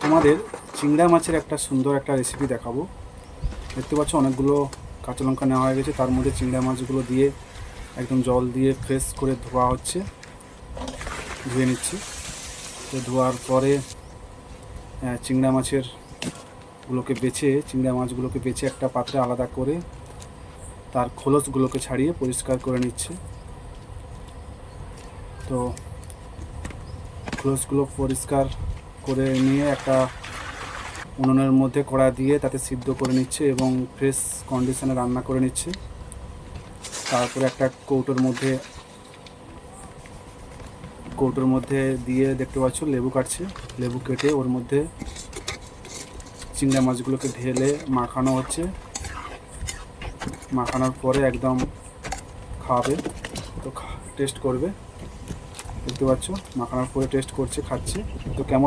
তোমাদের চিংড়া মাছের একটা সুন্দর একটা রেসিপি দেখাবো। দেখতে পাচ্ছ অনেকগুলো কাঁচা লঙ্কা নেওয়া হয়ে গেছে, তার মধ্যে চিংড়া মাছগুলো দিয়ে একদম জল দিয়ে ফ্রেশ করে ধোয়া হচ্ছে, ধুয়ে নিচ্ছি। তো ধোয়ার পরে চিংড়া মাছগুলোকে বেছে একটা পাত্রে আলাদা করে তার খোলসগুলোকে ছাড়িয়ে পরিষ্কার করে নিচ্ছে। তো খোলসগুলো পরিষ্কার করে নিয়ে একটা উনুনের মধ্যে কড়া দিয়ে তাতে সিদ্ধ করে নিচ্ছে এবং ফ্রেশ কন্ডিশনে রান্না করে নিচ্ছে। তারপরে একটা কৌটোর মধ্যে দিয়ে দেখতে পাচ্ছ লেবু কাটছে, লেবু কেটে ওর মধ্যে চিংড়া মাছগুলোকে ঢেলে মাখানো হচ্ছে। মাখানোর পরে একদম খাওয়াবে, তো টেস্ট করবে। দেখতে পাচ্ছ মাখানোর পরে টেস্ট করছে, খাচ্ছে। তো কেমন